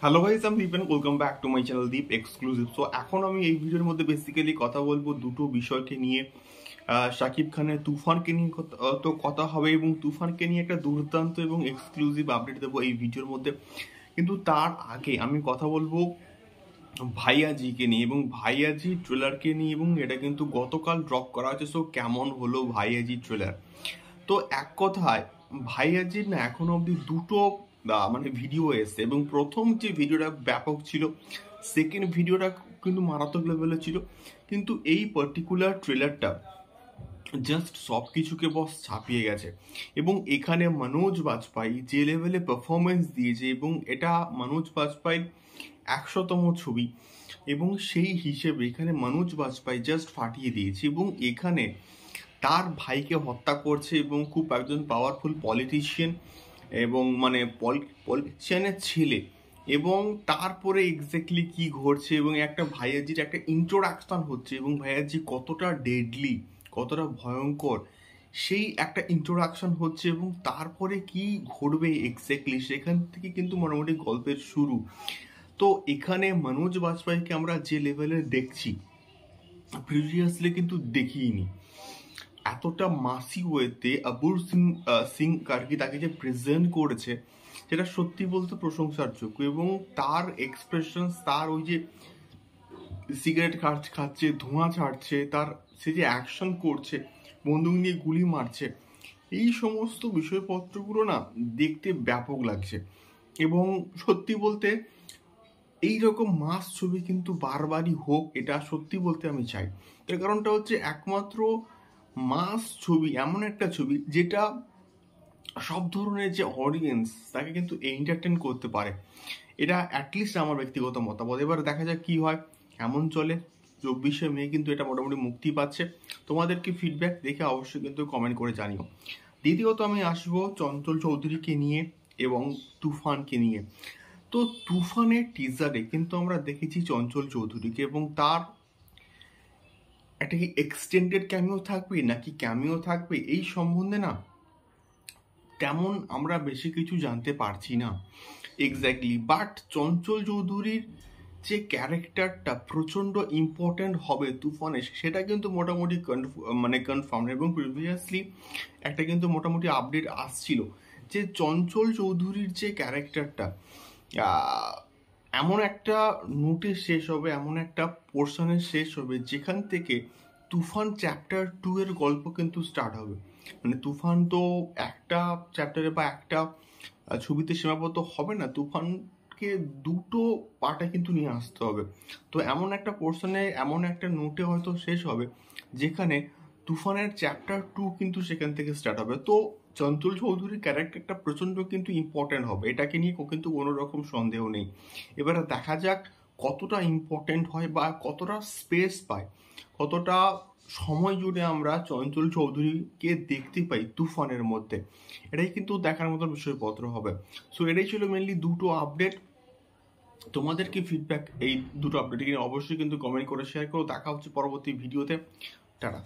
Hello guys, আমি Deep and welcome back to my channel Deep exclusive. So এখন আমি এই ভিডিওর মধ্যে বেসিক্যালি কথা বলবো দুটো বিষয়কে নিয়ে। শাকিব খানের তুফানকে নিয়ে কথা হবে এবং তুফানকে নিয়ে একটা দুর্দান্ত এবং এক্সক্লুসিভ আপডেট দেবো এই ভিডিওর মধ্যে। কিন্তু তার আগে আমি কথা বলবো ভাইয়াজিকে নিয়ে এবং ভাইয়াজি ট্রেলারকে নিয়ে, এবং এটা কিন্তু গতকাল ড্রপ করা হয়েছে। সো কেমন হলো ভাইয়াজি ট্রেলার? তো এক কথায় ভাইয়াজির না এখনো অব্দি দুটো মানে ভিডিও এসছে, এবং প্রথম যে ভিডিওটা ব্যাপক ছিল, সেকেন্ড ভিডিওটা কিন্তু মারাত্মক লেভেলের ছিল। কিন্তু এই পার্টিকুলার ট্রেলারটা জাস্ট সব কিছুকে বস ছাপিয়ে গেছে। এবং এখানে মনোজ বাজপাই যে লেভেলে পারফরমেন্স দিয়েছে, এবং এটা মনোজ বাজপাইয়ের 100তম ছবি, এবং সেই হিসেবে এখানে মনোজ বাজপাই জাস্ট ফাটিয়ে দিয়েছে। এবং এখানে তার ভাইকে হত্যা করছে, এবং খুব একজন পাওয়ারফুল পলিটিশিয়ান এবং মানে পলিটিশিয়ানের ছেলে, এবং তারপরে এক্স্যাক্টলি কি ঘটছে, এবং একটা ভাইয়াজির একটা ইন্ট্রোডাকশন হচ্ছে, এবং ভাইয়াজি কতটা ডেডলি, কতটা ভয়ঙ্কর, সেই একটা ইন্ট্রোডাকশন হচ্ছে, এবং তারপরে কি ঘটবে এক্স্যাক্টলি সেখান থেকে কিন্তু মোটামুটি গল্পের শুরু। তো এখানে মনোজ বাজপাইকে আমরা যে লেভেলে দেখছি, প্রিভিয়াসলি কিন্তু দেখিনি। এতটা মাসি ওয়েতে অপূর সিং কার্কি তাকে যে প্রেজেন্ট করেছে, সেটা সত্যি বলতে প্রশংসার যোগ্য। এবং তার এক্সপ্রেশন, তার ওই যে সিগারেট খাচ্ছে, ধোঁয়া ছাড়ছে, তার সে যে অ্যাকশন করছে, বন্দুক নিয়ে গুলি মারছে, এই সমস্ত বিষয়পত্রগুলো না দেখতে ব্যাপক লাগছে। এবং সত্যি বলতে এইরকম মাস ছবি কিন্তু বারবারই হোক, এটা সত্যি বলতে আমি চাই। তার কারণটা হচ্ছে একমাত্র মাস ছবি এমন একটা ছবি যেটা সব ধরনের যে অডিয়েন্স তাকে কিন্তু এন্টারটেন করতে পারে। এটা অ্যাটলিস্ট আমার ব্যক্তিগত মতামত। এবার দেখা যাক কি হয়, কেমন চলে। 24শে মে কিন্তু এটা মোটামুটি মুক্তি পাচ্ছে। তোমাদের কি ফিডব্যাক দেখে অবশ্যই কিন্তু কমেন্ট করে জানিও। দ্বিতীয়ত আমি আসবো চঞ্চল চৌধুরীকে নিয়ে এবং তুফানকে নিয়ে। তো তুফানের টিজারে কিন্তু আমরা দেখেছি চঞ্চল চৌধুরীকে, এবং তার একটা কি এক্সটেন্ডেড ক্যামিও থাকবে নাকি ক্যামিও থাকবে এই সম্বন্ধে না তেমন আমরা বেশি কিছু জানতে পারছি না এক্স্যাক্টলি। বাট চঞ্চল চৌধুরীর যে ক্যারেক্টারটা প্রচণ্ড ইম্পর্ট্যান্ট হবে তুফানে, সেটা কিন্তু মোটামুটি কনফার্ম। এবং প্রিভিয়াসলি একটা কিন্তু মোটামুটি আপডেট আসছিল যে চঞ্চল চৌধুরীর যে ক্যারেক্টারটা এমন একটা নোটে শেষ হবে, এমন একটা পোর্শনে শেষ হবে যেখান থেকে তুফান চ্যাপ্টার 2 এর গল্প কিন্তু স্টার্ট হবে। মানে তুফান তো একটা চ্যাপ্টারে বা একটা ছবিতে সীমাবদ্ধ হবে না, তুফানকে দুটো পার্টে কিন্তু নিয়ে আসতে হবে। তো এমন একটা পোর্শনে, এমন একটা নোটে হয়তো শেষ হবে যেখানে তুফানের চ্যাপ্টার 2 কিন্তু সেখান থেকে স্টার্ট হবে। তো চঞ্চল চৌধুরীর ক্যারেক্টারটা প্রচণ্ড কিন্তু ইম্পর্টেন্ট হবে, এটাকে নিয়ে কিন্তু কোনো রকম সন্দেহ নেই। এবারে দেখা যাক কতটা ইম্পর্টেন্ট হয় বা কতটা স্পেস পায়, কতটা সময় জুড়ে আমরা চঞ্চল চৌধুরীকে দেখতে পাই তুফানের মধ্যে, এটাই কিন্তু দেখার মতো বিষয়পত্র হবে। সো এটাই ছিল মেনলি দুটো আপডেট। তোমাদের কি ফিডব্যাক এই দুটো আপডেট নিয়ে অবশ্যই কিন্তু কমেন্ট করে শেয়ার করো। দেখা হচ্ছে পরবর্তী ভিডিওতে। টাটা।